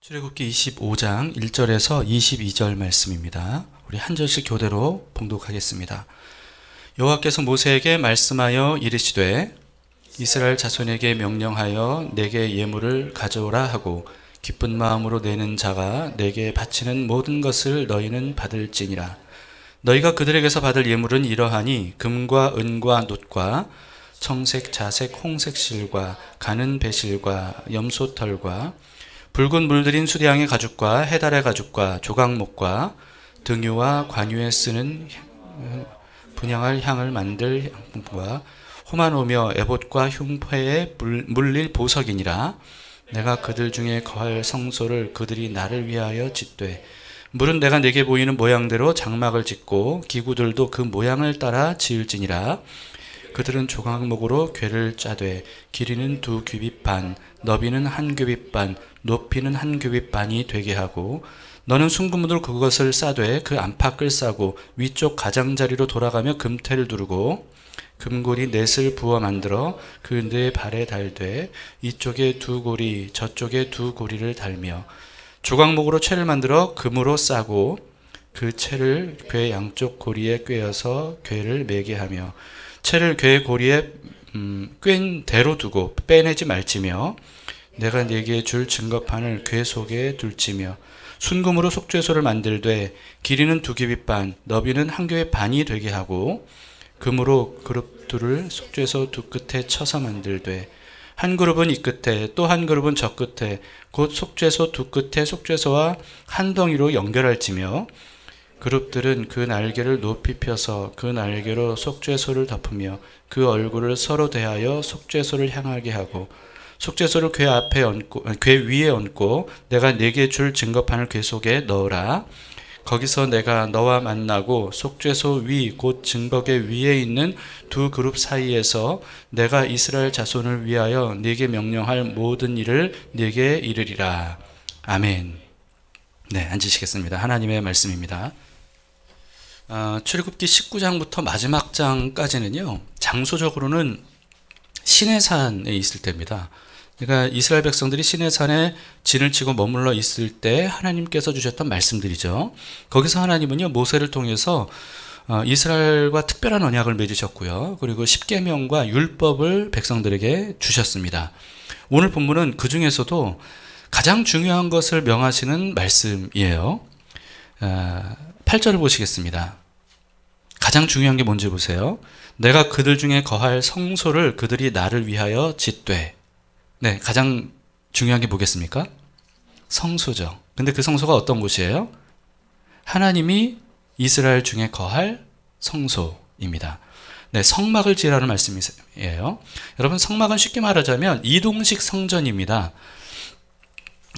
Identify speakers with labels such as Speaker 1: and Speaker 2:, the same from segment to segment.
Speaker 1: 출애굽기 25장 1절에서 22절 말씀입니다. 우리 한 절씩 교대로 봉독하겠습니다. 여호와께서 모세에게 말씀하여 이르시되 이스라엘 자손에게 명령하여 내게 예물을 가져오라 하고 기쁜 마음으로 내는 자가 내게 바치는 모든 것을 너희는 받을지니라. 너희가 그들에게서 받을 예물은 이러하니 금과 은과 놋과 청색, 자색, 홍색 실과 가는 배실과 염소털과 붉은 물들인 수량의 가죽과 해달의 가죽과 조각목과 등유와 관유에 쓰는 분향할 향을 만들 향품과 호마노며 에봇과 흉패에 물릴 보석이니라. 내가 그들 중에 거할 성소를 그들이 나를 위하여 짓되 물은 내가 내게 보이는 모양대로 장막을 짓고 기구들도 그 모양을 따라 지을지니라. 그들은 조각목으로 궤를 짜되 길이는 2규빗 반, 너비는 1규빗 반, 높이는 1규빗 반이 되게 하고 너는 순금으로 그것을 싸되 그 안팎을 싸고 위쪽 가장자리로 돌아가며 금태를 두르고 금고리 넷을 부어 만들어 그 네 발에 달되 이쪽에 2고리 저쪽에 2고리를 달며 조각목으로 채를 만들어 금으로 싸고 그 채를 궤 양쪽 고리에 꿰어서 궤를 매게 하며 채를 궤 고리에 꿰인 대로 두고 빼내지 말지며 내가 네게 줄 증거판을 궤 속에 둘지며 순금으로 속죄소를 만들되 길이는 2규빗 반, 너비는 1규빗 반이 되게 하고 금으로 그룹들을 속죄소 두 끝에 쳐서 만들되 한 그룹은 이 끝에 또 한 그룹은 저 끝에 곧 속죄소 두 끝에 속죄소와 한 덩이로 연결할지며 그룹들은 그 날개를 높이 펴서 그 날개로 속죄소를 덮으며 그 얼굴을 서로 대하여 속죄소를 향하게 하고 속죄소를 궤 앞에 얹고 궤 위에 얹고 내가 네게 줄 증거판을 궤 속에 넣으라. 거기서 내가 너와 만나고 속죄소 위 곧 증거궤 위에 있는 두 그룹 사이에서 내가 이스라엘 자손을 위하여 네게 명령할 모든 일을 네게 이르리라. 아멘. 네, 앉으시겠습니다. 하나님의 말씀입니다. 출애굽기 19장부터 마지막 장까지는요, 장소적으로는 시내산에 있을 때입니다. 그러니까 이스라엘 백성들이 시내산에 진을 치고 머물러 있을 때 하나님께서 주셨던 말씀들이죠. 거기서 하나님은요, 모세를 통해서 이스라엘과 특별한 언약을 맺으셨고요. 그리고 십계명과 율법을 백성들에게 주셨습니다. 오늘 본문은 그 중에서도 가장 중요한 것을 명하시는 말씀이에요. 8절을 보시겠습니다. 가장 중요한 게 뭔지 보세요. 내가 그들 중에 거할 성소를 그들이 나를 위하여 짓되. 네, 가장 중요한 게 뭐겠습니까? 성소죠. 근데 그 성소가 어떤 곳이에요? 하나님이 이스라엘 중에 거할 성소입니다. 네, 성막을 지으라는 말씀이에요. 여러분, 성막은 쉽게 말하자면 이동식 성전입니다.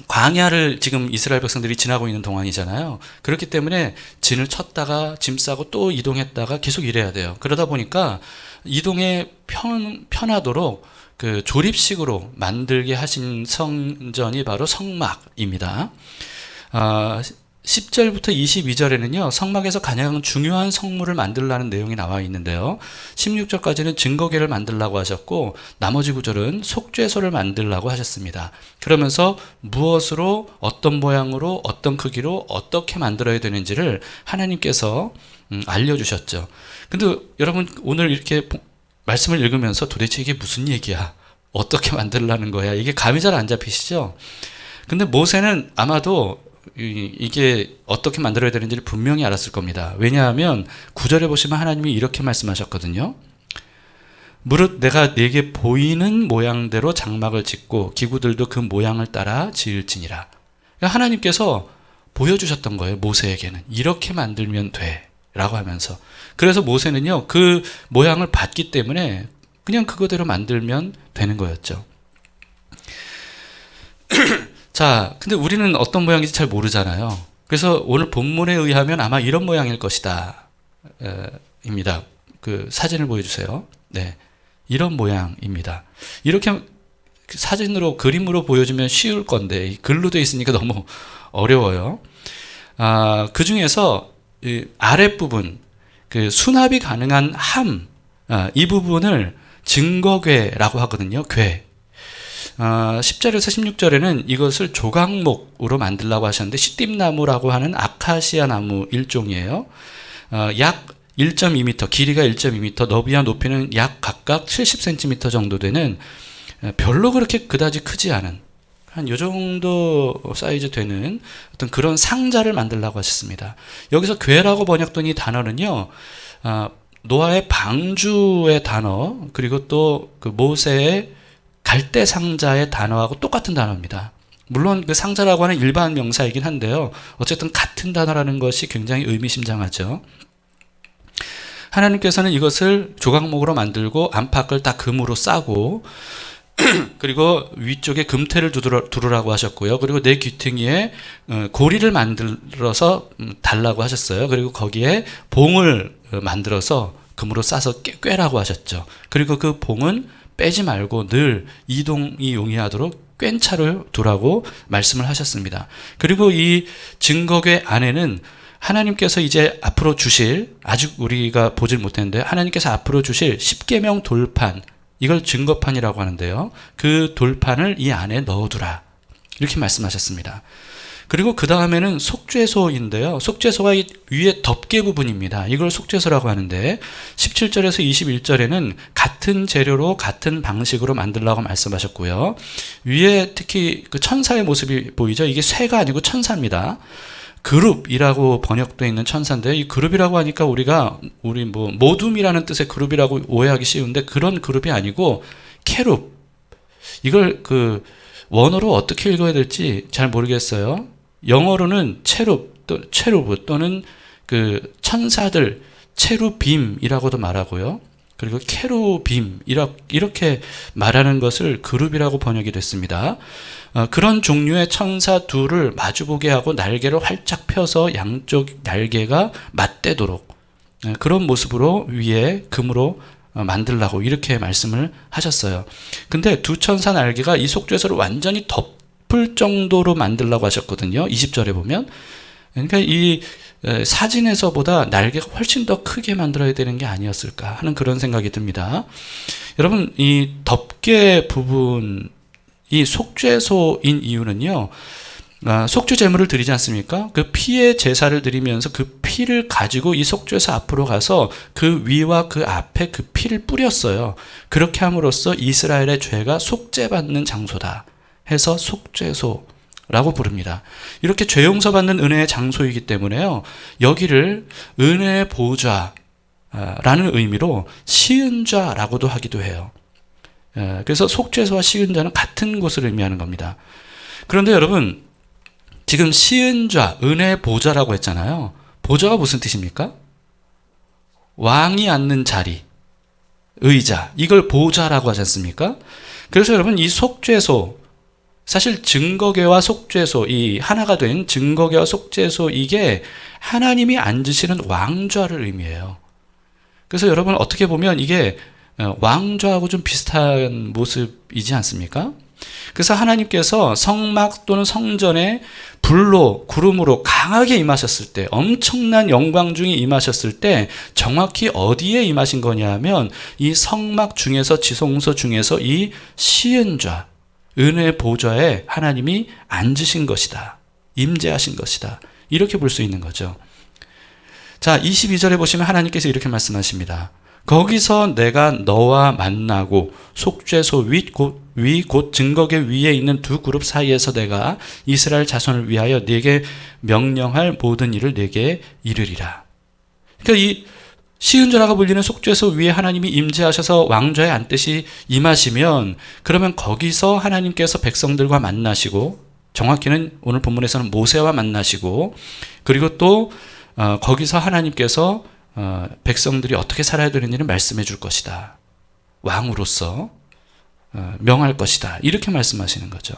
Speaker 1: 광야를 지금 이스라엘 백성들이 지나고 있는 동안이잖아요. 그렇기 때문에 진을 쳤다가 짐 싸고 또 이동했다가 계속 이래야 돼요. 그러다 보니까 이동에 편하도록 그 조립식으로 만들게 하신 성전이 바로 성막입니다. 10절부터 22절에는요, 성막에서 가장 중요한 성물을 만들라는 내용이 나와 있는데요. 16절까지는 증거궤를 만들라고 하셨고, 나머지 구절은 속죄소를 만들라고 하셨습니다. 그러면서 무엇으로, 어떤 모양으로, 어떤 크기로, 어떻게 만들어야 되는지를 하나님께서 알려주셨죠. 근데 여러분, 오늘 이렇게 말씀을 읽으면서 도대체 이게 무슨 얘기야? 어떻게 만들라는 거야? 이게 감이 잘 안 잡히시죠? 근데 모세는 아마도 이게 어떻게 만들어야 되는지를 분명히 알았을 겁니다. 왜냐하면 9절에 보시면 하나님이 이렇게 말씀하셨거든요. 무릇 내가 네게 보이는 모양대로 장막을 짓고 기구들도 그 모양을 따라 지을지니라. 그러니까 하나님께서 보여주셨던 거예요. 모세에게는 이렇게 만들면 돼 라고 하면서. 그래서 모세는요, 그 모양을 봤기 때문에 그냥 그거대로 만들면 되는 거였죠. 자, 근데 우리는 어떤 모양인지 잘 모르잖아요. 그래서 오늘 본문에 의하면 아마 이런 모양일 것이다. 입니다. 그 사진을 보여주세요. 네. 이런 모양입니다. 이렇게 사진으로, 그림으로 보여주면 쉬울 건데, 글로 되어 있으니까 너무 어려워요. 그 중에서 아랫부분, 그 수납이 가능한 이 부분을 증거궤라고 하거든요. 궤. 10절에서 16절에는 이것을 조각목으로 만들라고 하셨는데 시띠나무라고 하는 아카시아 나무 일종이에요. 약 1.2m, 길이가 1.2m, 너비와 높이는 약 각각 70cm 정도 되는 별로 그렇게 그다지 크지 않은 한 요 정도 사이즈 되는 어떤 그런 상자를 만들라고 하셨습니다. 여기서 괴라고 번역된 이 단어는요, 노아의 방주의 단어, 그리고 또 그 모세의 갈대 상자의 단어하고 똑같은 단어입니다. 물론 그 상자라고 하는 일반 명사이긴 한데요, 어쨌든 같은 단어라는 것이 굉장히 의미심장하죠. 하나님께서는 이것을 조각목으로 만들고 안팎을 다 금으로 싸고 그리고 위쪽에 금태를 두르라고 하셨고요. 그리고 내 귀퉁이에 고리를 만들어서 달라고 하셨어요. 그리고 거기에 봉을 만들어서 금으로 싸서 꿰라고 하셨죠. 그리고 그 봉은 빼지 말고 늘 이동이 용이하도록 꿰차로 두라고 말씀을 하셨습니다. 그리고 이 증거궤 안에는 하나님께서 이제 앞으로 주실, 아직 우리가 보질 못했는데 하나님께서 앞으로 주실 십계명 돌판, 이걸 증거판이라고 하는데요, 그 돌판을 이 안에 넣어두라, 이렇게 말씀하셨습니다. 그리고 그 다음에는 속죄소인데요, 속죄소가 이 위에 덮개 부분입니다. 이걸 속죄소라고 하는데 17절에서 21절에는 같은 재료로 같은 방식으로 만들라고 말씀하셨고요, 위에 특히 그 천사의 모습이 보이죠. 이게 쇠가 아니고 천사입니다. 그룹이라고 번역되어 있는 천사인데, 이 그룹이라고 하니까 우리 뭐 모둠이라는 뜻의 그룹이라고 오해하기 쉬운데, 그런 그룹이 아니고 케룹, 이걸 그 원어로 어떻게 읽어야 될지 잘 모르겠어요. 영어로는 체루브 또는 그 천사들 체루빔이라고도 말하고요. 그리고 케루빔 이렇게 말하는 것을 그룹이라고 번역이 됐습니다. 그런 종류의 천사 둘을 마주보게 하고 날개를 활짝 펴서 양쪽 날개가 맞대도록 그런 모습으로 위에 금으로 만들라고 이렇게 말씀을 하셨어요. 근데 두 천사 날개가 이 속죄소를 완전히 덮을 정도로 만들라고 하셨거든요. 20절에 보면. 그러니까 이 사진에서보다 날개가 훨씬 더 크게 만들어야 되는 게 아니었을까 하는 그런 생각이 듭니다. 여러분, 이 덮개 부분이 속죄소인 이유는요, 속죄 제물을 드리지 않습니까? 그 피의 제사를 드리면서 그 피를 가지고 이 속죄소 앞으로 가서 그 위와 그 앞에 그 피를 뿌렸어요. 그렇게 함으로써 이스라엘의 죄가 속죄받는 장소다 해서 속죄소라고 부릅니다. 이렇게 죄 용서받는 은혜의 장소이기 때문에요, 여기를 은혜의 보좌라는 의미로 시은좌라고도 하기도 해요. 그래서 속죄소와 시은좌는 같은 곳을 의미하는 겁니다. 그런데 여러분, 지금 시은좌, 은혜의 보좌라고 했잖아요. 보좌가 무슨 뜻입니까? 왕이 앉는 자리, 의자, 이걸 보좌라고 하지 않습니까? 그래서 여러분, 이 속죄소, 사실 증거궤와 속죄소, 이 하나가 된 증거궤와 속죄소, 이게 하나님이 앉으시는 왕좌를 의미해요. 그래서 여러분, 어떻게 보면 이게 왕좌하고 좀 비슷한 모습이지 않습니까? 그래서 하나님께서 성막 또는 성전에 불로, 구름으로 강하게 임하셨을 때, 엄청난 영광 중에 임하셨을 때 정확히 어디에 임하신 거냐 하면 이 성막 중에서, 지성소 중에서 이 시은좌, 은혜의 보좌에 하나님이 앉으신 것이다, 임재하신 것이다, 이렇게 볼 수 있는 거죠. 자, 22절에 보시면 하나님께서 이렇게 말씀하십니다. 거기서 내가 너와 만나고 속죄소 위 곧 증거궤 위에 있는 두 그룹 사이에서 내가 이스라엘 자손을 위하여 네게 명령할 모든 일을 네게 이르리라. 그러니까 이 시은좌라고 불리는 속죄소 위에 하나님이 임재하셔서 왕좌에 앉듯이 임하시면, 그러면 거기서 하나님께서 백성들과 만나시고, 정확히는 오늘 본문에서는 모세와 만나시고, 그리고 또 거기서 하나님께서 백성들이 어떻게 살아야 되는지를 말씀해 줄 것이다. 왕으로서 명할 것이다. 이렇게 말씀하시는 거죠.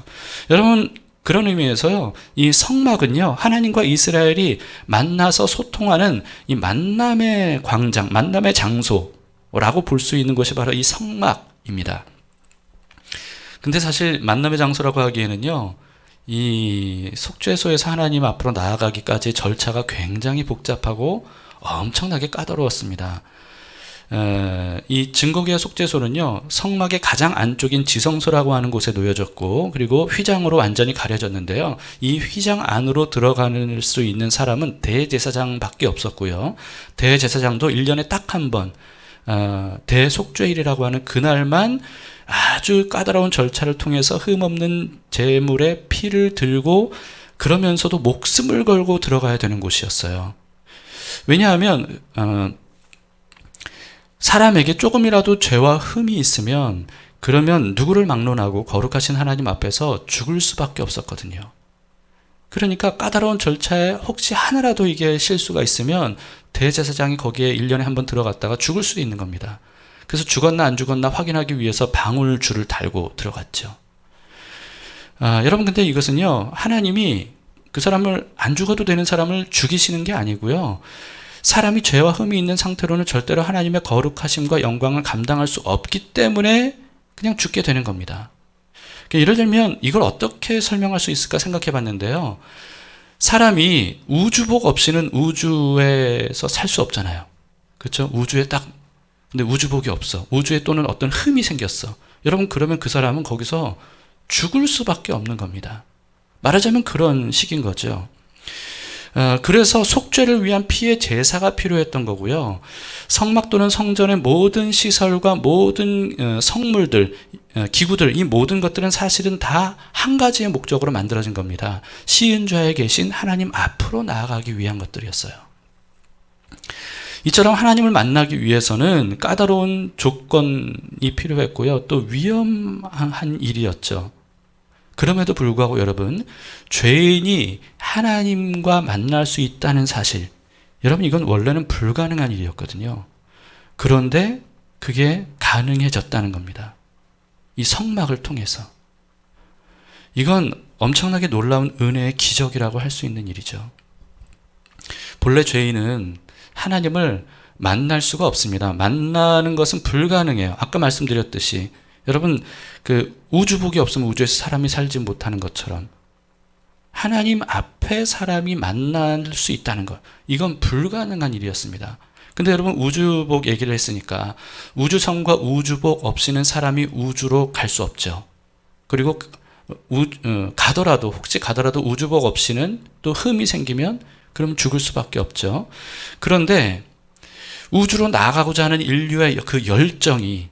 Speaker 1: 여러분, 그런 의미에서요, 이 성막은요, 하나님과 이스라엘이 만나서 소통하는 이 만남의 광장, 만남의 장소라고 볼 수 있는 것이 바로 이 성막입니다. 근데 사실 만남의 장소라고 하기에는요, 이 속죄소에서 하나님 앞으로 나아가기까지 절차가 굉장히 복잡하고 엄청나게 까다로웠습니다. 이 증거기와 속죄소는요, 성막의 가장 안쪽인 지성소라고 하는 곳에 놓여졌고, 그리고 휘장으로 완전히 가려졌는데요. 이 휘장 안으로 들어갈 수 있는 사람은 대제사장밖에 없었고요. 대제사장도 1년에 딱 한 번, 대속죄일이라고 하는 그날만 아주 까다로운 절차를 통해서 흠없는 제물의 피를 들고, 그러면서도 목숨을 걸고 들어가야 되는 곳이었어요. 왜냐하면 사람에게 조금이라도 죄와 흠이 있으면 그러면 누구를 막론하고 거룩하신 하나님 앞에서 죽을 수밖에 없었거든요. 그러니까 까다로운 절차에 혹시 하나라도 이게 실수가 있으면 대제사장이 거기에 1년에 한 번 들어갔다가 죽을 수도 있는 겁니다. 그래서 죽었나 안 죽었나 확인하기 위해서 방울줄을 달고 들어갔죠. 여러분, 근데 이것은요, 하나님이 그 사람을, 안 죽어도 되는 사람을 죽이시는 게 아니고요, 사람이 죄와 흠이 있는 상태로는 절대로 하나님의 거룩하심과 영광을 감당할 수 없기 때문에 그냥 죽게 되는 겁니다. 예를 들면 이걸 어떻게 설명할 수 있을까 생각해 봤는데요. 사람이 우주복 없이는 우주에서 살 수 없잖아요. 그렇죠? 우주에 근데 우주복이 없어. 우주에 또는 어떤 흠이 생겼어. 여러분, 그러면 그 사람은 거기서 죽을 수밖에 없는 겁니다. 말하자면 그런 식인 거죠. 그래서 속죄를 위한 피의 제사가 필요했던 거고요. 성막 또는 성전의 모든 시설과 모든 성물들, 기구들, 이 모든 것들은 사실은 다 한 가지의 목적으로 만들어진 겁니다. 시은좌에 계신 하나님 앞으로 나아가기 위한 것들이었어요. 이처럼 하나님을 만나기 위해서는 까다로운 조건이 필요했고요. 또 위험한 일이었죠. 그럼에도 불구하고 여러분, 죄인이 하나님과 만날 수 있다는 사실, 여러분, 이건 원래는 불가능한 일이었거든요. 그런데 그게 가능해졌다는 겁니다. 이 성막을 통해서. 이건 엄청나게 놀라운 은혜의 기적이라고 할 수 있는 일이죠. 본래 죄인은 하나님을 만날 수가 없습니다. 만나는 것은 불가능해요. 아까 말씀드렸듯이 여러분, 그 우주복이 없으면 우주에서 사람이 살지 못하는 것처럼 하나님 앞에 사람이 만날 수 있다는 것, 이건 불가능한 일이었습니다. 근데 여러분, 우주복 얘기를 했으니까 우주선과 우주복 없이는 사람이 우주로 갈 수 없죠. 그리고 혹시 가더라도 우주복 없이는 또 흠이 생기면 그럼 죽을 수밖에 없죠. 그런데 우주로 나아가고자 하는 인류의 그 열정이,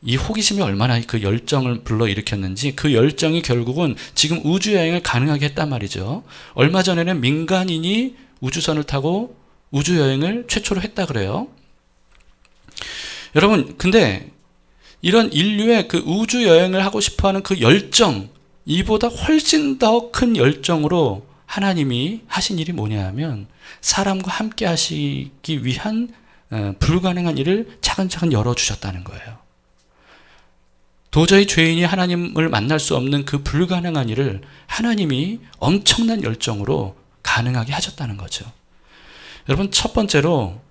Speaker 1: 이 호기심이 얼마나 그 열정을 불러일으켰는지, 그 열정이 결국은 지금 우주여행을 가능하게 했단 말이죠. 얼마 전에는 민간인이 우주선을 타고 우주여행을 최초로 했다 그래요. 여러분, 근데 이런 인류의 그 우주여행을 하고 싶어하는 그 열정, 이보다 훨씬 더 큰 열정으로 하나님이 하신 일이 뭐냐 하면 사람과 함께 하시기 위한 불가능한 일을 차근차근 열어주셨다는 거예요. 도저히 죄인이 하나님을 만날 수 없는 그 불가능한 일을 하나님이 엄청난 열정으로 가능하게 하셨다는 거죠. 여러분, 첫 번째로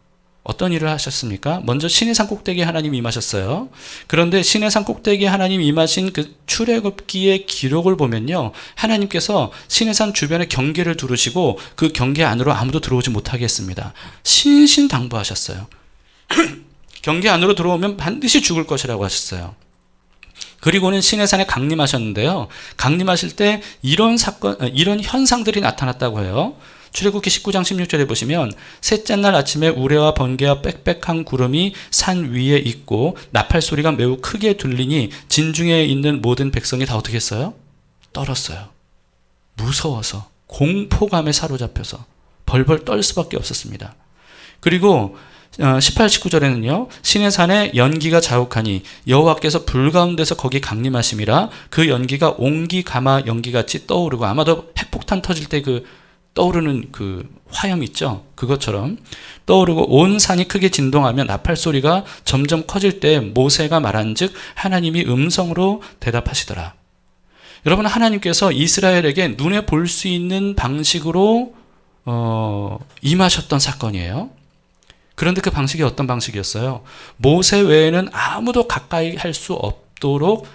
Speaker 1: 어떤 일을 하셨습니까? 먼저 시내산 꼭대기에 하나님이 임하셨어요. 그런데 시내산 꼭대기에 하나님이 임하신 그 출애굽기의 기록을 보면요, 하나님께서 시내산 주변에 경계를 두르시고 그 경계 안으로 아무도 들어오지 못하게 했습니다. 신신당부하셨어요. 경계 안으로 들어오면 반드시 죽을 것이라고 하셨어요. 그리고는 시내산에 강림하셨는데요, 강림하실 때 이런 현상들이 나타났다고 해요. 출애굽기 19장 16절에 보시면 셋째 날 아침에 우레와 번개와 빽빽한 구름이 산 위에 있고 나팔 소리가 매우 크게 들리니 진중에 있는 모든 백성이 다 어떻게 했어요? 떨었어요. 무서워서, 공포감에 사로잡혀서 벌벌 떨 수밖에 없었습니다. 그리고 18, 19절에는요, 시내산에 연기가 자욱하니 여호와께서 불 가운데서 거기 강림하심이라 그 연기가 옹기 가마 연기같이 떠오르고, 아마도 핵폭탄 터질 때 그 떠오르는 그 화염 있죠? 그것처럼 떠오르고 온 산이 크게 진동하며 나팔 소리가 점점 커질 때 모세가 말한즉 하나님이 음성으로 대답하시더라. 여러분, 하나님께서 이스라엘에게 눈에 볼 수 있는 방식으로 임하셨던 사건이에요. 그런데 그 방식이 어떤 방식이었어요? 모세 외에는 아무도 가까이 할 수 없도록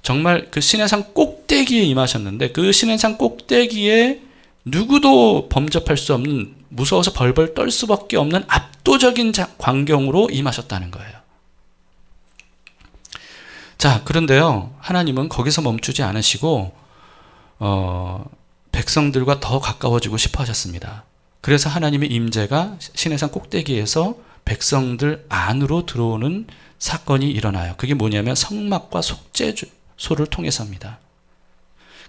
Speaker 1: 정말 그 시내산 꼭대기에 임하셨는데, 그 시내산 꼭대기에 누구도 범접할 수 없는, 무서워서 벌벌 떨 수밖에 없는 압도적인 광경으로 임하셨다는 거예요. 자, 그런데요, 하나님은 거기서 멈추지 않으시고 백성들과 더 가까워지고 싶어 하셨습니다. 그래서 하나님의 임재가 시내산 꼭대기에서 백성들 안으로 들어오는 사건이 일어나요. 그게 뭐냐면 성막과 속죄소를 통해서입니다.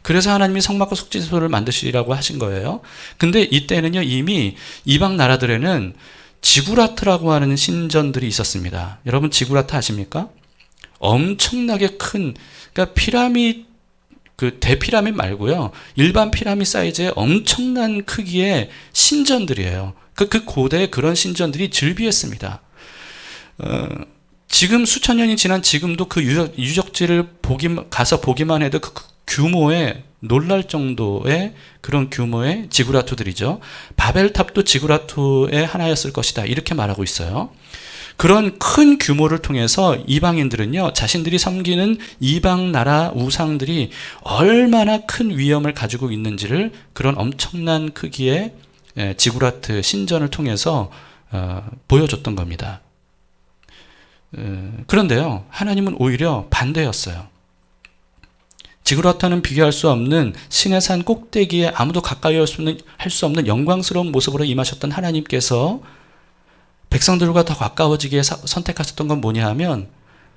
Speaker 1: 그래서 하나님이 성막과 속죄소를 만드시라고 하신 거예요. 근데 이때는요, 이미 이방 나라들에는 지구라트라고 하는 신전들이 있었습니다. 여러분 지구라트 아십니까? 엄청나게 큰, 그러니까 피라밋, 그 대피라밋 말고요, 일반 피라밋 사이즈의 엄청난 크기의 신전들이에요. 그 고대에 그런 신전들이 즐비했습니다. 지금 수천 년이 지난 지금도 그 유적지를 가서 보기만 해도 그 규모에 놀랄 정도의 그런 규모의 지구라토들이죠. 바벨탑도 지구라토의 하나였을 것이다, 이렇게 말하고 있어요. 그런 큰 규모를 통해서 이방인들은요, 자신들이 섬기는 이방 나라 우상들이 얼마나 큰 위엄을 가지고 있는지를 그런 엄청난 크기의 지구라트 신전을 통해서 보여줬던 겁니다. 그런데요, 하나님은 오히려 반대였어요. 지구라트는 비교할 수 없는 시내산 꼭대기에 아무도 가까이 할 수 없는 영광스러운 모습으로 임하셨던 하나님께서 백성들과 더 가까워지기에 선택하셨던 건 뭐냐 하면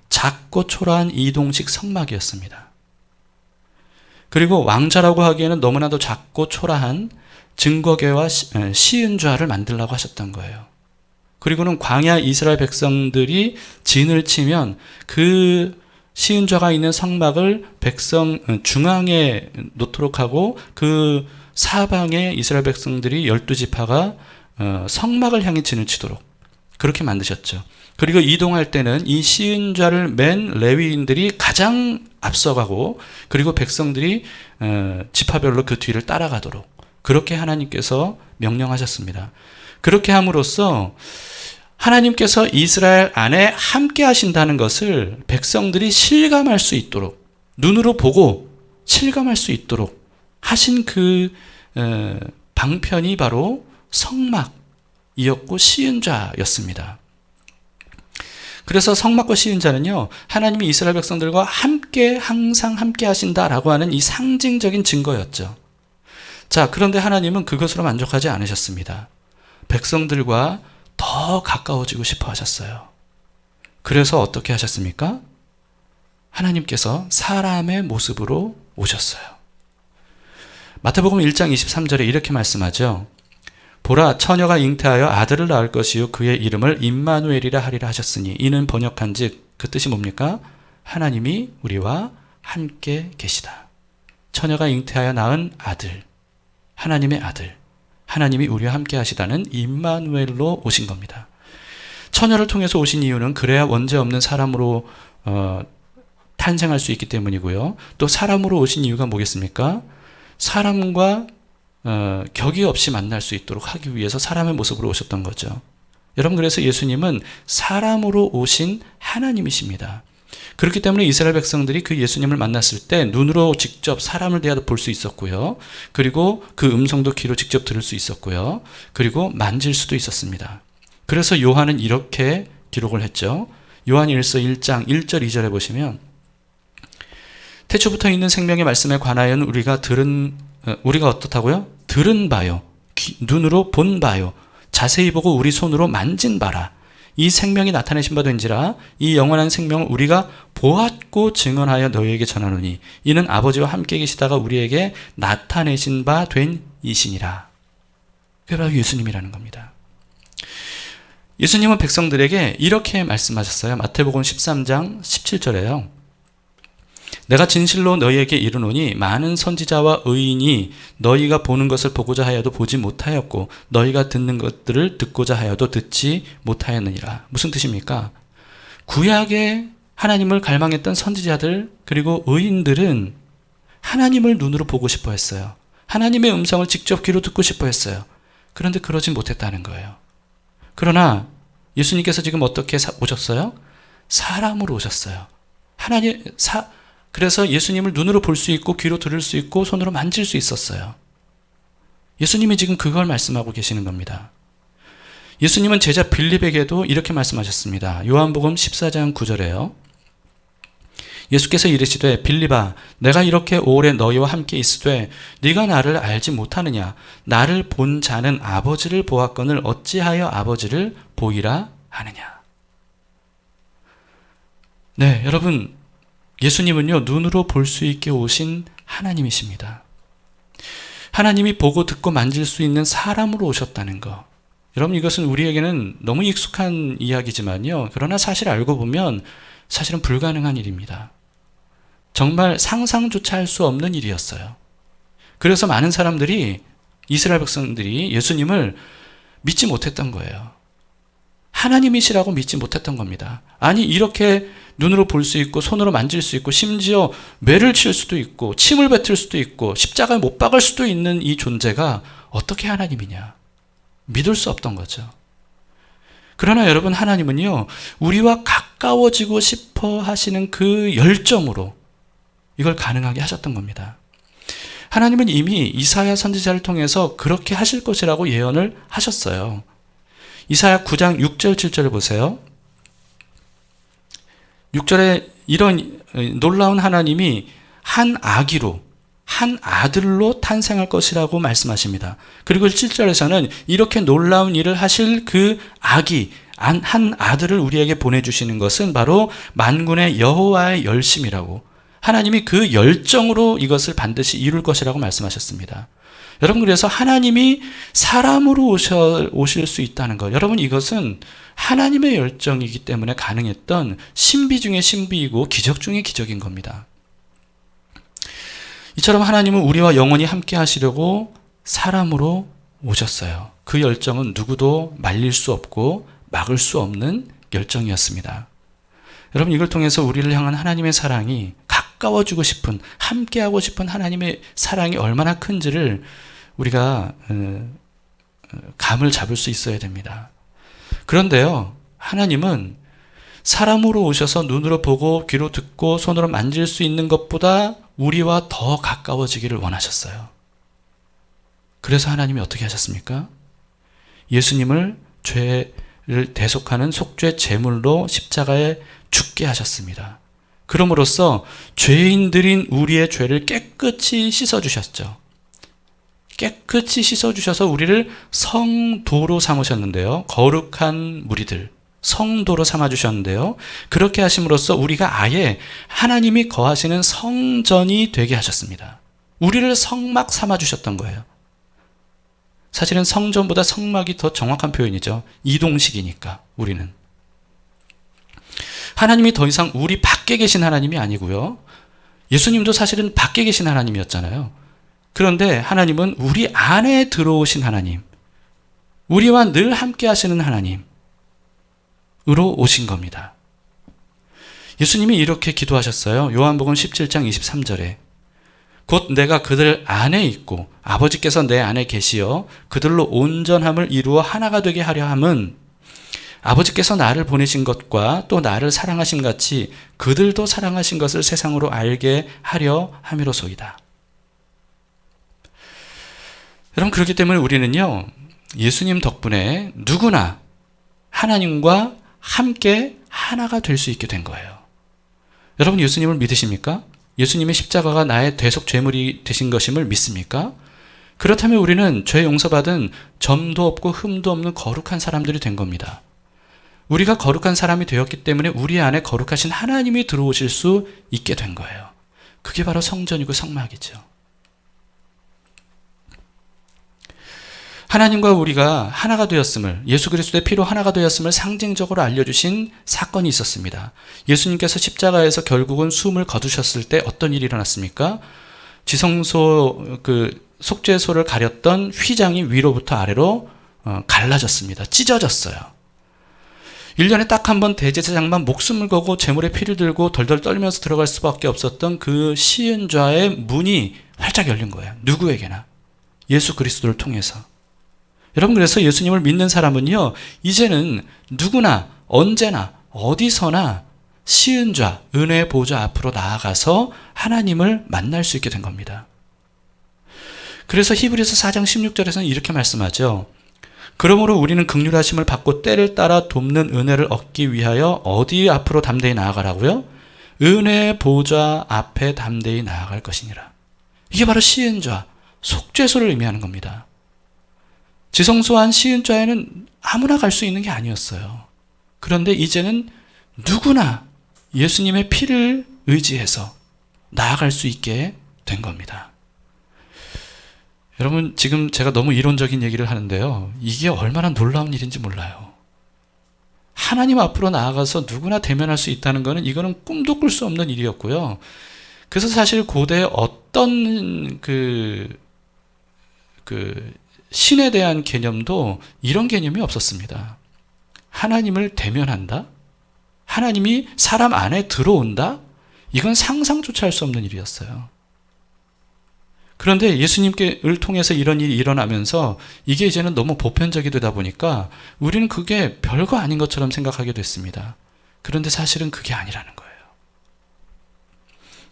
Speaker 1: 작고 초라한 이동식 성막이었습니다. 그리고 왕자라고 하기에는 너무나도 작고 초라한 증거궤와 시은좌를 만들라고 하셨던 거예요. 그리고는 광야 이스라엘 백성들이 진을 치면 그 시은좌가 있는 성막을 백성 중앙에 놓도록 하고 그 사방에 이스라엘 백성들이 12지파가 성막을 향해 진을 치도록 그렇게 만드셨죠. 그리고 이동할 때는 이 시은좌를 맨 레위인들이 가장 앞서가고, 그리고 백성들이 지파별로 그 뒤를 따라가도록 그렇게 하나님께서 명령하셨습니다. 그렇게 함으로써 하나님께서 이스라엘 안에 함께 하신다는 것을 백성들이 실감할 수 있도록, 눈으로 보고 실감할 수 있도록 하신 그 방편이 바로 성막이었고 시은좌였습니다. 그래서 성막과 시은좌는요, 하나님이 이스라엘 백성들과 함께, 항상 함께 하신다라고 하는 이 상징적인 증거였죠. 자, 그런데 하나님은 그것으로 만족하지 않으셨습니다. 백성들과 더 가까워지고 싶어 하셨어요. 그래서 어떻게 하셨습니까? 하나님께서 사람의 모습으로 오셨어요. 마태복음 1장 23절에 이렇게 말씀하죠. 보라, 처녀가 잉태하여 아들을 낳을 것이요 그의 이름을 임마누엘이라 하리라 하셨으니, 이는 번역한즉 그 뜻이 뭡니까? 하나님이 우리와 함께 계시다. 처녀가 잉태하여 낳은 아들, 하나님의 아들, 하나님이 우리와 함께 하시다는 임마누엘로 오신 겁니다. 처녀를 통해서 오신 이유는 그래야 원죄 없는 사람으로 탄생할 수 있기 때문이고요. 또 사람으로 오신 이유가 뭐겠습니까? 사람과 격이 없이 만날 수 있도록 하기 위해서 사람의 모습으로 오셨던 거죠. 여러분, 그래서 예수님은 사람으로 오신 하나님이십니다. 그렇기 때문에 이스라엘 백성들이 그 예수님을 만났을 때 눈으로 직접 사람을 대하여 볼 수 있었고요. 그리고 그 음성도 귀로 직접 들을 수 있었고요. 그리고 만질 수도 있었습니다. 그래서 요한은 이렇게 기록을 했죠. 요한일서 1장 1절 2절에 보시면, 태초부터 있는 생명의 말씀에 관하여는 우리가 어떻다고요? 들은 바요, 눈으로 본 바요, 자세히 보고 우리 손으로 만진 바라. 이 생명이 나타내신 바 된지라. 이 영원한 생명을 우리가 보았고 증언하여 너희에게 전하노니 이는 아버지와 함께 계시다가 우리에게 나타내신 바 된 이시니라. 그게 바로 예수님이라는 겁니다. 예수님은 백성들에게 이렇게 말씀하셨어요. 마태복음 13장 17절에요. 내가 진실로 너희에게 이르노니 많은 선지자와 의인이 너희가 보는 것을 보고자 하여도 보지 못하였고 너희가 듣는 것들을 듣고자 하여도 듣지 못하였느니라. 무슨 뜻입니까? 구약에 하나님을 갈망했던 선지자들 그리고 의인들은 하나님을 눈으로 보고 싶어 했어요. 하나님의 음성을 직접 귀로 듣고 싶어 했어요. 그런데 그러진 못했다는 거예요. 그러나 예수님께서 지금 어떻게 오셨어요? 사람으로 오셨어요. 그래서 예수님을 눈으로 볼 수 있고 귀로 들을 수 있고 손으로 만질 수 있었어요. 예수님이 지금 그걸 말씀하고 계시는 겁니다. 예수님은 제자 빌립에게도 이렇게 말씀하셨습니다. 요한복음 14장 9절에요. 예수께서 이르시되 빌립아 내가 이렇게 오래 너희와 함께 있으되 네가 나를 알지 못하느냐 나를 본 자는 아버지를 보았거늘 어찌하여 아버지를 보이라 하느냐. 네, 여러분 예수님은요 눈으로 볼 수 있게 오신 하나님이십니다. 하나님이 보고 듣고 만질 수 있는 사람으로 오셨다는 것. 여러분 이것은 우리에게는 너무 익숙한 이야기지만요. 그러나 사실 알고 보면 사실은 불가능한 일입니다. 정말 상상조차 할 수 없는 일이었어요. 그래서 많은 사람들이 이스라엘 백성들이 예수님을 믿지 못했던 거예요. 하나님이시라고 믿지 못했던 겁니다. 아니 이렇게 눈으로 볼 수 있고 손으로 만질 수 있고 심지어 매를 칠 수도 있고 침을 뱉을 수도 있고 십자가에 못 박을 수도 있는 이 존재가 어떻게 하나님이냐. 믿을 수 없던 거죠. 그러나 여러분 하나님은요 우리와 가까워지고 싶어 하시는 그 열정으로 이걸 가능하게 하셨던 겁니다. 하나님은 이미 이사야 선지자를 통해서 그렇게 하실 것이라고 예언을 하셨어요. 이사야 9장 6절 7절을 보세요. 6절에 이런 놀라운 하나님이 한 아기로 한 아들로 탄생할 것이라고 말씀하십니다. 그리고 7절에서는 이렇게 놀라운 일을 하실 그 아기 한 아들을 우리에게 보내주시는 것은 바로 만군의 여호와의 열심이라고 하나님이 그 열정으로 이것을 반드시 이룰 것이라고 말씀하셨습니다. 여러분 그래서 하나님이 사람으로 오실 수 있다는 것 여러분 이것은 하나님의 열정이기 때문에 가능했던 신비 중의 신비이고 기적 중의 기적인 겁니다. 이처럼 하나님은 우리와 영원히 함께 하시려고 사람으로 오셨어요. 그 열정은 누구도 말릴 수 없고 막을 수 없는 열정이었습니다. 여러분 이걸 통해서 우리를 향한 하나님의 사랑이 가까워지고 싶은 함께하고 싶은 하나님의 사랑이 얼마나 큰지를 우리가 감을 잡을 수 있어야 됩니다. 그런데요 하나님은 사람으로 오셔서 눈으로 보고 귀로 듣고 손으로 만질 수 있는 것보다 우리와 더 가까워지기를 원하셨어요. 그래서 하나님이 어떻게 하셨습니까? 예수님을 죄를 대속하는 속죄 제물로 십자가에 죽게 하셨습니다. 그럼으로써 죄인들인 우리의 죄를 깨끗이 씻어주셨죠. 깨끗이 씻어주셔서 우리를 성도로 삼으셨는데요. 거룩한 무리들, 성도로 삼아주셨는데요. 그렇게 하심으로써 우리가 아예 하나님이 거하시는 성전이 되게 하셨습니다. 우리를 성막 삼아주셨던 거예요. 사실은 성전보다 성막이 더 정확한 표현이죠. 이동식이니까 우리는. 하나님이 더 이상 우리 밖에 계신 하나님이 아니고요. 예수님도 사실은 밖에 계신 하나님이었잖아요. 그런데 하나님은 우리 안에 들어오신 하나님, 우리와 늘 함께 하시는 하나님으로 오신 겁니다. 예수님이 이렇게 기도하셨어요. 요한복음 17장 23절에 곧 내가 그들 안에 있고 아버지께서 내 안에 계시어 그들로 온전함을 이루어 하나가 되게 하려 함은 아버지께서 나를 보내신 것과 또 나를 사랑하신 같이 그들도 사랑하신 것을 세상으로 알게 하려 함이로소이다. 여러분 그렇기 때문에 우리는요 예수님 덕분에 누구나 하나님과 함께 하나가 될 수 있게 된 거예요. 여러분 예수님을 믿으십니까? 예수님의 십자가가 나의 대속 죄물이 되신 것임을 믿습니까? 그렇다면 우리는 죄 용서받은 점도 없고 흠도 없는 거룩한 사람들이 된 겁니다. 우리가 거룩한 사람이 되었기 때문에 우리 안에 거룩하신 하나님이 들어오실 수 있게 된 거예요. 그게 바로 성전이고 성막이죠. 하나님과 우리가 하나가 되었음을, 예수 그리스도의 피로 하나가 되었음을 상징적으로 알려주신 사건이 있었습니다. 예수님께서 십자가에서 결국은 숨을 거두셨을 때 어떤 일이 일어났습니까? 지성소, 속죄소를 가렸던 휘장이 위로부터 아래로 갈라졌습니다. 찢어졌어요. 1년에 딱 한 번 대제사장만 목숨을 걸고 제물의 피를 들고 덜덜 떨면서 들어갈 수밖에 없었던 그 시은좌의 문이 활짝 열린 거예요. 누구에게나. 예수 그리스도를 통해서. 여러분 그래서 예수님을 믿는 사람은요 이제는 누구나 언제나 어디서나 시은좌 은혜의 보좌 앞으로 나아가서 하나님을 만날 수 있게 된 겁니다. 그래서 히브리서 4장 16절에서는 이렇게 말씀하죠. 그러므로 우리는 긍휼하심을 받고 때를 따라 돕는 은혜를 얻기 위하여 어디 앞으로 담대히 나아가라고요? 은혜의 보좌 앞에 담대히 나아갈 것이니라. 이게 바로 시은좌, 속죄소를 의미하는 겁니다. 지성소한 시은좌에는 아무나 갈 수 있는 게 아니었어요. 그런데 이제는 누구나 예수님의 피를 의지해서 나아갈 수 있게 된 겁니다. 여러분, 지금 제가 너무 이론적인 얘기를 하는데요. 이게 얼마나 놀라운 일인지 몰라요. 하나님 앞으로 나아가서 누구나 대면할 수 있다는 것은 이거는 꿈도 꿀 수 없는 일이었고요. 그래서 사실 고대 어떤 신에 대한 개념도 이런 개념이 없었습니다. 하나님을 대면한다? 하나님이 사람 안에 들어온다? 이건 상상조차 할 수 없는 일이었어요. 그런데 예수님을 통해서 이런 일이 일어나면서 이게 이제는 너무 보편적이 되다 보니까 우리는 그게 별거 아닌 것처럼 생각하게 됐습니다. 그런데 사실은 그게 아니라는 거예요.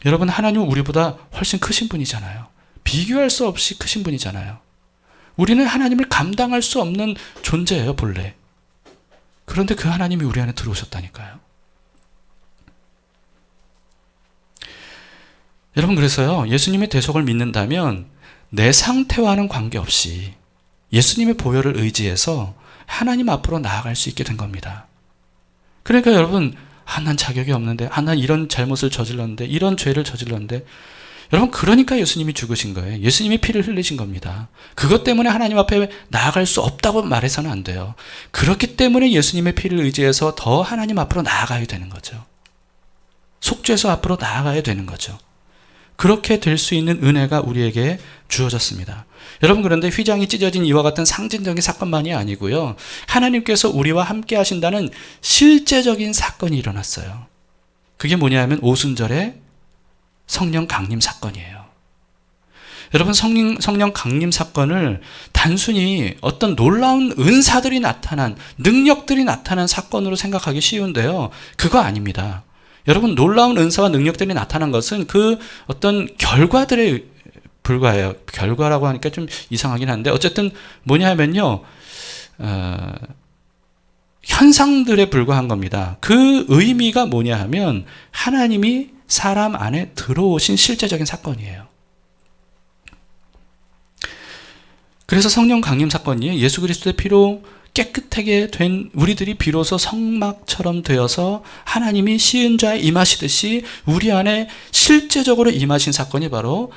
Speaker 1: 여러분, 하나님은 우리보다 훨씬 크신 분이잖아요. 비교할 수 없이 크신 분이잖아요. 우리는 하나님을 감당할 수 없는 존재예요, 본래. 그런데 그 하나님이 우리 안에 들어오셨다니까요. 여러분, 그래서요, 예수님의 대속을 믿는다면 내 상태와는 관계없이 예수님의 보혈을 의지해서 하나님 앞으로 나아갈 수 있게 된 겁니다. 그러니까 여러분, 난 자격이 없는데, 난 이런 잘못을 저질렀는데, 이런 죄를 저질렀는데, 여러분, 그러니까 예수님이 죽으신 거예요. 예수님이 피를 흘리신 겁니다. 그것 때문에 하나님 앞에 나아갈 수 없다고 말해서는 안 돼요. 그렇기 때문에 예수님의 피를 의지해서 더 하나님 앞으로 나아가야 되는 거죠. 속죄소 앞으로 나아가야 되는 거죠. 그렇게 될 수 있는 은혜가 우리에게 주어졌습니다. 여러분, 그런데 휘장이 찢어진 이와 같은 상징적인 사건만이 아니고요. 하나님께서 우리와 함께 하신다는 실제적인 사건이 일어났어요. 그게 뭐냐면 오순절의 성령 강림 사건이에요. 여러분, 성령 강림 사건을 단순히 어떤 놀라운 은사들이 나타난, 능력들이 나타난 사건으로 생각하기 쉬운데요. 그거 아닙니다. 여러분, 놀라운 은사와 능력들이 나타난 것은 그 어떤 결과들에 불과해요. 결과라고 하니까 좀 이상하긴 한데 어쨌든 뭐냐 하면요. 현상들에 불과한 겁니다. 그 의미가 뭐냐 하면 하나님이 사람 안에 들어오신 실제적인 사건이에요. 그래서 성령 강림 사건이 예수 그리스도의 피로 깨끗하게 된 우리들이 비로소 성막처럼 되어서 하나님이 시은좌에 임하시듯이 우리 안에 실제적으로 임하신 사건이 바로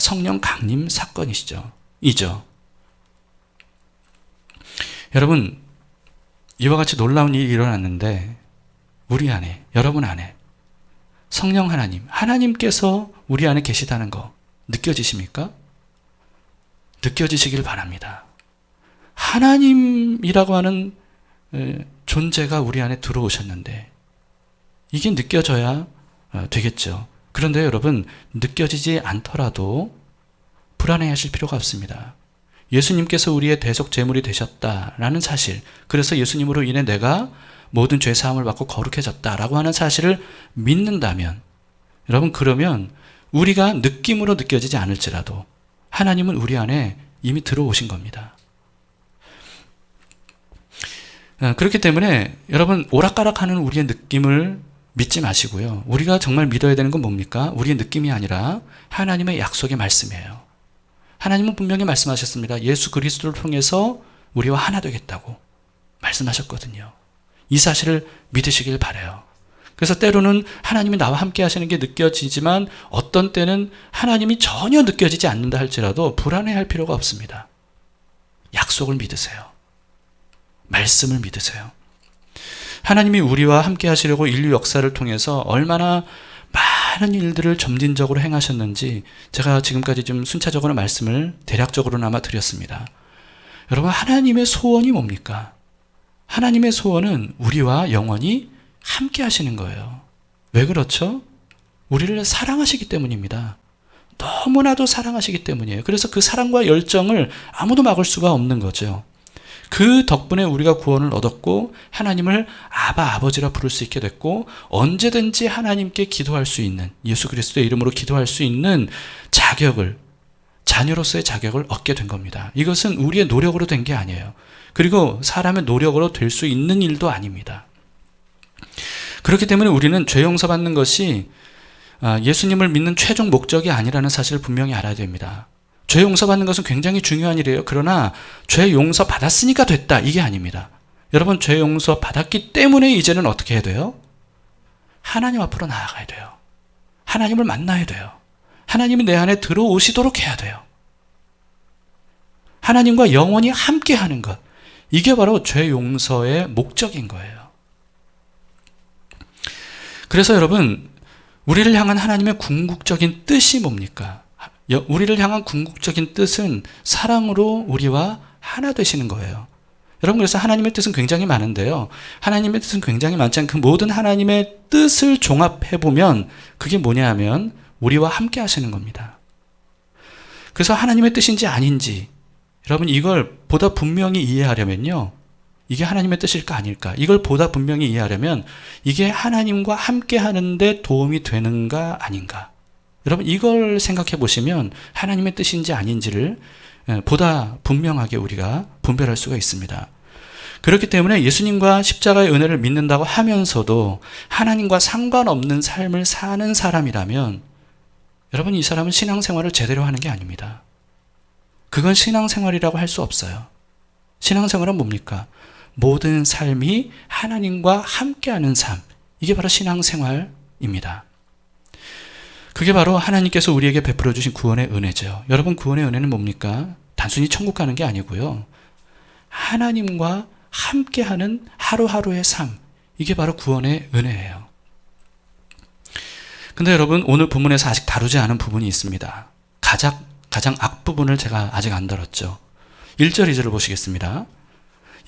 Speaker 1: 성령 강림 사건이죠. 여러분, 이와 같이 놀라운 일이 일어났는데 우리 안에, 여러분 안에 성령 하나님께서 우리 안에 계시다는 거 느껴지십니까? 느껴지시길 바랍니다. 하나님이라고 하는 존재가 우리 안에 들어오셨는데 이게 느껴져야 되겠죠. 그런데 여러분, 느껴지지 않더라도 불안해하실 필요가 없습니다. 예수님께서 우리의 대속 제물이 되셨다라는 사실, 그래서 예수님으로 인해 내가 모든 죄 사함을 받고 거룩해졌다라고 하는 사실을 믿는다면, 여러분, 그러면 우리가 느낌으로 느껴지지 않을지라도 하나님은 우리 안에 이미 들어오신 겁니다. 그렇기 때문에 여러분, 오락가락하는 우리의 느낌을 믿지 마시고요. 우리가 정말 믿어야 되는 건 뭡니까? 우리의 느낌이 아니라 하나님의 약속의 말씀이에요. 하나님은 분명히 말씀하셨습니다. 예수 그리스도를 통해서 우리와 하나 되겠다고 말씀하셨거든요. 이 사실을 믿으시길 바라요. 그래서 때로는 하나님이 나와 함께 하시는 게 느껴지지만 어떤 때는 하나님이 전혀 느껴지지 않는다 할지라도 불안해할 필요가 없습니다. 약속을 믿으세요. 말씀을 믿으세요. 하나님이 우리와 함께 하시려고 인류 역사를 통해서 얼마나 많은 일들을 점진적으로 행하셨는지 제가 지금까지 좀 순차적으로 말씀을 대략적으로나마 드렸습니다. 여러분, 하나님의 소원이 뭡니까? 하나님의 소원은 우리와 영원히 함께 하시는 거예요. 왜 그렇죠? 우리를 사랑하시기 때문입니다. 너무나도 사랑하시기 때문이에요. 그래서 그 사랑과 열정을 아무도 막을 수가 없는 거죠. 그 덕분에 우리가 구원을 얻었고 하나님을 아버지라 부를 수 있게 됐고 언제든지 하나님께 기도할 수 있는, 예수 그리스도의 이름으로 기도할 수 있는 자녀로서의 자격을 얻게 된 겁니다. 이것은 우리의 노력으로 된 게 아니에요. 그리고 사람의 노력으로 될 수 있는 일도 아닙니다. 그렇기 때문에 우리는 죄 용서받는 것이 예수님을 믿는 최종 목적이 아니라는 사실을 분명히 알아야 됩니다. 죄 용서받는 것은 굉장히 중요한 일이에요. 그러나 죄 용서받았으니까 됐다, 이게 아닙니다. 여러분, 죄 용서받았기 때문에 이제는 어떻게 해야 돼요? 하나님 앞으로 나아가야 돼요. 하나님을 만나야 돼요. 하나님이 내 안에 들어오시도록 해야 돼요. 하나님과 영원히 함께하는 것, 이게 바로 죄 용서의 목적인 거예요. 그래서 여러분, 우리를 향한 하나님의 궁극적인 뜻이 뭡니까? 우리를 향한 궁극적인 뜻은 사랑으로 우리와 하나 되시는 거예요. 여러분, 그래서 하나님의 뜻은 굉장히 많은데요. 하나님의 뜻은 굉장히 많지만 그 모든 하나님의 뜻을 종합해보면 그게 뭐냐 하면 우리와 함께 하시는 겁니다. 그래서 하나님의 뜻인지 아닌지, 여러분, 이걸 보다 분명히 이해하려면요, 이게 하나님의 뜻일까 아닐까, 이걸 보다 분명히 이해하려면 이게 하나님과 함께 하는데 도움이 되는가 아닌가, 여러분, 이걸 생각해 보시면 하나님의 뜻인지 아닌지를 보다 분명하게 우리가 분별할 수가 있습니다. 그렇기 때문에 예수님과 십자가의 은혜를 믿는다고 하면서도 하나님과 상관없는 삶을 사는 사람이라면 여러분, 이 사람은 신앙생활을 제대로 하는 게 아닙니다. 그건 신앙생활이라고 할 수 없어요. 신앙생활은 뭡니까? 모든 삶이 하나님과 함께하는 삶, 이게 바로 신앙생활입니다. 그게 바로 하나님께서 우리에게 베풀어 주신 구원의 은혜죠. 여러분, 구원의 은혜는 뭡니까? 단순히 천국 가는 게 아니고요, 하나님과 함께하는 하루하루의 삶, 이게 바로 구원의 은혜예요. 근데 여러분, 오늘 본문에서 아직 다루지 않은 부분이 있습니다. 가장 앞부분을 제가 아직 안 다뤘죠. 1절 2절을 보시겠습니다.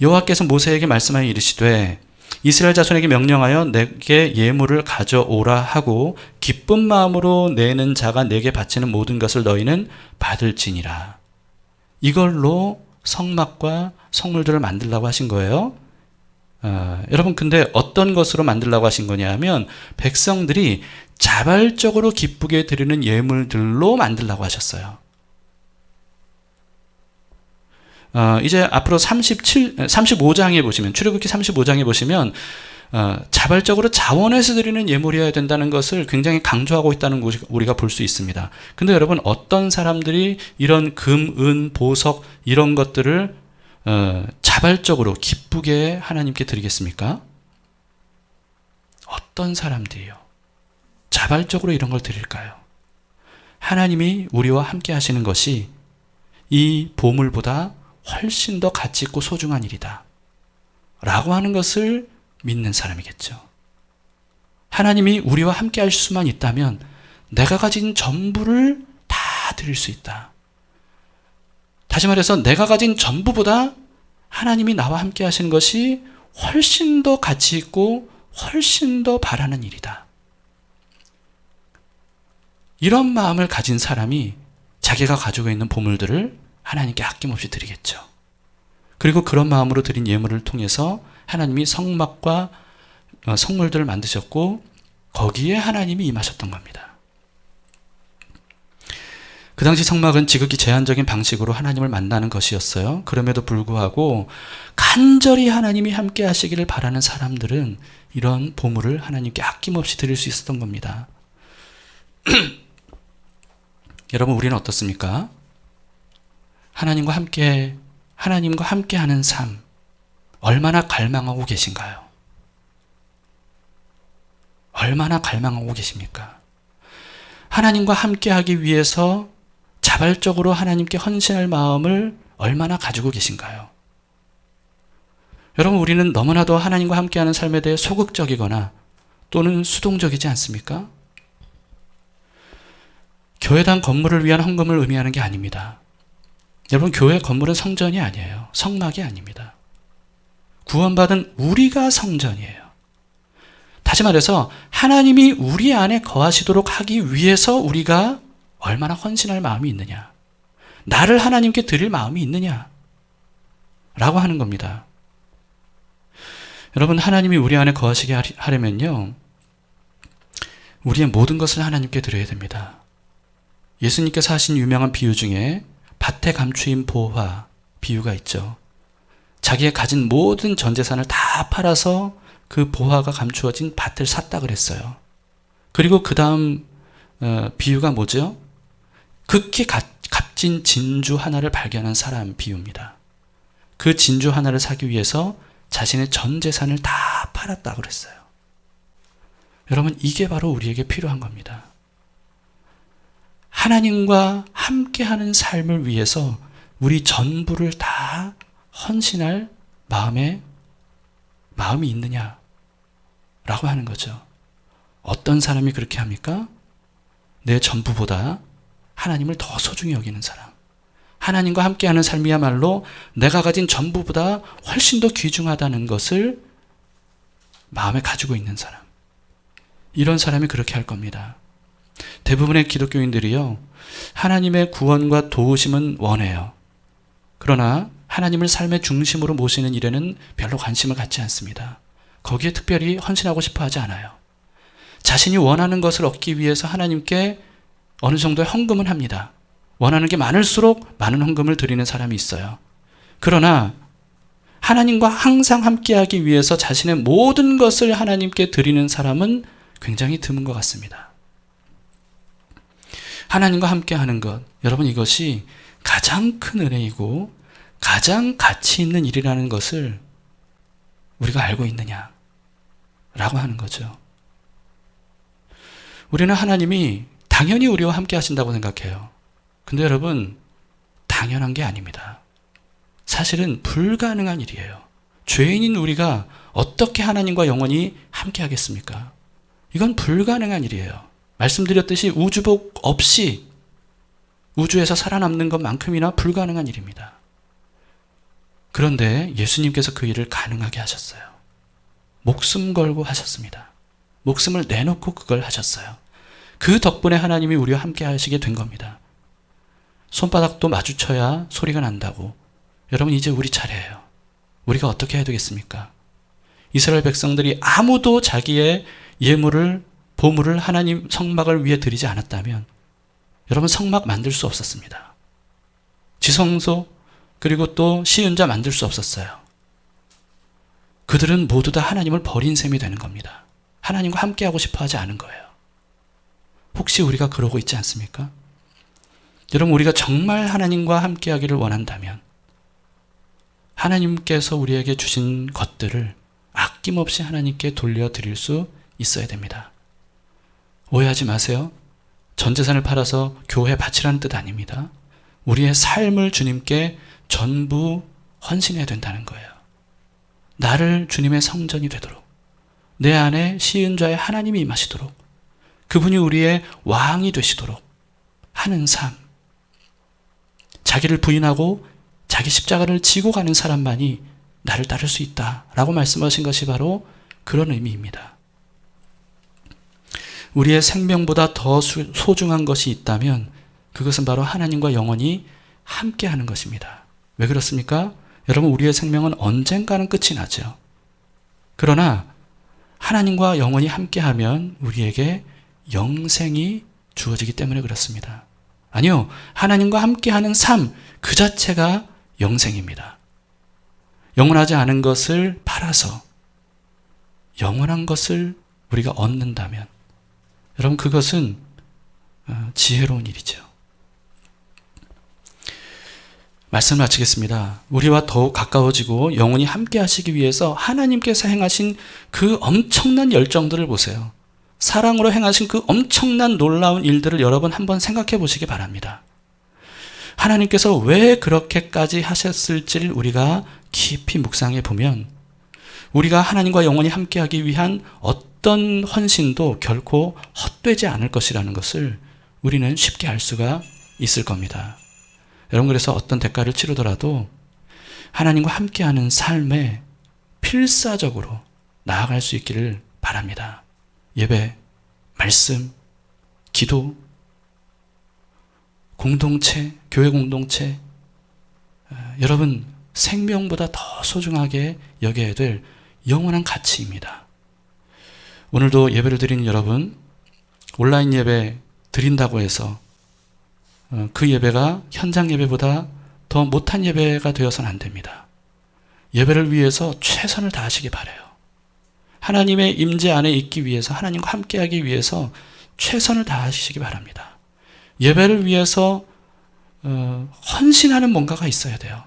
Speaker 1: 여호와께서 모세에게 말씀하여 이르시되 이스라엘 자손에게 명령하여 내게 예물을 가져오라 하고 기쁜 마음으로 내는 자가 내게 바치는 모든 것을 너희는 받을지니라. 이걸로 성막과 성물들을 만들라고 하신 거예요. 여러분, 근데 어떤 것으로 만들라고 하신 거냐 하면 백성들이 자발적으로 기쁘게 드리는 예물들로 만들라고 하셨어요. 이제 앞으로 35장에 보시면, 출애굽기 35장에 보시면 자발적으로 자원해서 드리는 예물이어야 된다는 것을 굉장히 강조하고 있다는 것을 우리가 볼 수 있습니다. 근데 여러분, 어떤 사람들이 이런 금, 은, 보석 이런 것들을 자발적으로 기쁘게 하나님께 드리겠습니까? 어떤 사람들이요? 자발적으로 이런 걸 드릴까요? 하나님이 우리와 함께 하시는 것이 이 보물보다 훨씬 더 가치 있고 소중한 일이다 라고 하는 것을 믿는 사람이겠죠. 하나님이 우리와 함께 할 수만 있다면 내가 가진 전부를 다 드릴 수 있다. 다시 말해서 내가 가진 전부보다 하나님이 나와 함께 하시는 것이 훨씬 더 가치 있고 훨씬 더 바라는 일이다. 이런 마음을 가진 사람이 자기가 가지고 있는 보물들을 하나님께 아낌없이 드리겠죠. 그리고 그런 마음으로 드린 예물을 통해서 하나님이 성막과 성물들을 만드셨고 거기에 하나님이 임하셨던 겁니다. 그 당시 성막은 지극히 제한적인 방식으로 하나님을 만나는 것이었어요. 그럼에도 불구하고 간절히 하나님이 함께 하시기를 바라는 사람들은 이런 보물을 하나님께 아낌없이 드릴 수 있었던 겁니다. 여러분, 우리는 어떻습니까? 하나님과 함께 하는 삶, 얼마나 갈망하고 계신가요? 얼마나 갈망하고 계십니까? 하나님과 함께 하기 위해서 자발적으로 하나님께 헌신할 마음을 얼마나 가지고 계신가요? 여러분, 우리는 너무나도 하나님과 함께하는 삶에 대해 소극적이거나 또는 수동적이지 않습니까? 교회당 건물을 위한 헌금을 의미하는 게 아닙니다. 여러분, 교회 건물은 성전이 아니에요. 성막이 아닙니다. 구원받은 우리가 성전이에요. 다시 말해서 하나님이 우리 안에 거하시도록 하기 위해서 우리가 얼마나 헌신할 마음이 있느냐, 나를 하나님께 드릴 마음이 있느냐 라고 하는 겁니다. 여러분, 하나님이 우리 안에 거하시게 하려면요, 우리의 모든 것을 하나님께 드려야 됩니다. 예수님께서 하신 유명한 비유 중에 밭에 감추인 보화 비유가 있죠. 자기가 가진 모든 전 재산을 다 팔아서 그 보화가 감추어진 밭을 샀다 그랬어요. 그리고 그 다음 비유가 뭐죠? 극히 값진 진주 하나를 발견한 사람 비유입니다. 그 진주 하나를 사기 위해서 자신의 전 재산을 다 팔았다 그랬어요. 여러분, 이게 바로 우리에게 필요한 겁니다. 하나님과 함께하는 삶을 위해서 우리 전부를 다 헌신할 마음이 있느냐라고 하는 거죠. 어떤 사람이 그렇게 합니까? 내 전부보다 하나님을 더 소중히 여기는 사람. 하나님과 함께하는 삶이야말로 내가 가진 전부보다 훨씬 더 귀중하다는 것을 마음에 가지고 있는 사람. 이런 사람이 그렇게 할 겁니다. 대부분의 기독교인들이요, 하나님의 구원과 도우심은 원해요. 그러나 하나님을 삶의 중심으로 모시는 일에는 별로 관심을 갖지 않습니다. 거기에 특별히 헌신하고 싶어 하지 않아요. 자신이 원하는 것을 얻기 위해서 하나님께 어느 정도의 헌금은 합니다. 원하는 게 많을수록 많은 헌금을 드리는 사람이 있어요. 그러나 하나님과 항상 함께하기 위해서 자신의 모든 것을 하나님께 드리는 사람은 굉장히 드문 것 같습니다. 하나님과 함께하는 것, 여러분, 이것이 가장 큰 은혜이고 가장 가치 있는 일이라는 것을 우리가 알고 있느냐라고 하는 거죠. 우리는 하나님이 당연히 우리와 함께 하신다고 생각해요. 근데 여러분, 당연한 게 아닙니다. 사실은 불가능한 일이에요. 죄인인 우리가 어떻게 하나님과 영원히 함께 하겠습니까? 이건 불가능한 일이에요. 말씀드렸듯이 우주복 없이 우주에서 살아남는 것만큼이나 불가능한 일입니다. 그런데 예수님께서 그 일을 가능하게 하셨어요. 목숨 걸고 하셨습니다. 목숨을 내놓고 그걸 하셨어요. 그 덕분에 하나님이 우리와 함께 하시게 된 겁니다. 손바닥도 마주쳐야 소리가 난다고. 여러분, 이제 우리 차례예요. 우리가 어떻게 해야 되겠습니까? 이스라엘 백성들이 아무도 자기의 예물을, 보물을 하나님 성막을 위해 드리지 않았다면 여러분, 성막 만들 수 없었습니다. 지성소, 그리고 또 시은자 만들 수 없었어요. 그들은 모두 다 하나님을 버린 셈이 되는 겁니다. 하나님과 함께하고 싶어 하지 않은 거예요. 혹시 우리가 그러고 있지 않습니까? 여러분, 우리가 정말 하나님과 함께하기를 원한다면 하나님께서 우리에게 주신 것들을 아낌없이 하나님께 돌려드릴 수 있어야 됩니다. 오해하지 마세요. 전 재산을 팔아서 교회에 바치라는 뜻 아닙니다. 우리의 삶을 주님께 전부 헌신해야 된다는 거예요. 나를 주님의 성전이 되도록, 내 안에 시은자의 하나님이 임하시도록, 그분이 우리의 왕이 되시도록 하는 삶. 자기를 부인하고 자기 십자가를 지고 가는 사람만이 나를 따를 수 있다라고 말씀하신 것이 바로 그런 의미입니다. 우리의 생명보다 더 소중한 것이 있다면 그것은 바로 하나님과 영원히 함께하는 것입니다. 왜 그렇습니까? 여러분, 우리의 생명은 언젠가는 끝이 나죠. 그러나 하나님과 영원히 함께하면 우리에게 영생이 주어지기 때문에 그렇습니다. 아니요, 하나님과 함께하는 삶 그 자체가 영생입니다. 영원하지 않은 것을 팔아서 영원한 것을 우리가 얻는다면 여러분, 그것은 지혜로운 일이죠. 말씀 마치겠습니다. 우리와 더욱 가까워지고 영원히 함께 하시기 위해서 하나님께서 행하신 그 엄청난 열정들을 보세요. 사랑으로 행하신 그 엄청난 놀라운 일들을 여러분 한번 생각해 보시기 바랍니다. 하나님께서 왜 그렇게까지 하셨을지를 우리가 깊이 묵상해 보면 우리가 하나님과 영원히 함께하기 위한 어떤 헌신도 결코 헛되지 않을 것이라는 것을 우리는 쉽게 알 수가 있을 겁니다. 여러분, 그래서 어떤 대가를 치르더라도 하나님과 함께하는 삶에 필사적으로 나아갈 수 있기를 바랍니다. 예배, 말씀, 기도, 공동체, 교회 공동체, 여러분 생명보다 더 소중하게 여겨야 될 영원한 가치입니다. 오늘도 예배를 드리는 여러분, 온라인 예배 드린다고 해서 그 예배가 현장 예배보다 더 못한 예배가 되어서는 안 됩니다. 예배를 위해서 최선을 다하시기 바라요. 하나님의 임재 안에 있기 위해서, 하나님과 함께하기 위해서 최선을 다하시기 바랍니다. 예배를 위해서 헌신하는 뭔가가 있어야 돼요.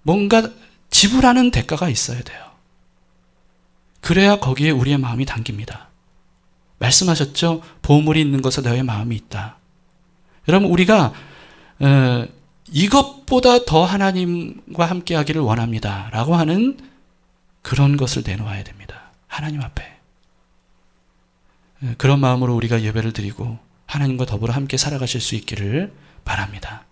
Speaker 1: 뭔가 지불하는 대가가 있어야 돼요. 그래야 거기에 우리의 마음이 담깁니다. 말씀하셨죠? 보물이 있는 곳에 너의 마음이 있다. 여러분, 우리가 이것보다 더 하나님과 함께하기를 원합니다 라고 하는 그런 것을 내놓아야 됩니다. 하나님 앞에. 그런 마음으로 우리가 예배를 드리고 하나님과 더불어 함께 살아가실 수 있기를 바랍니다.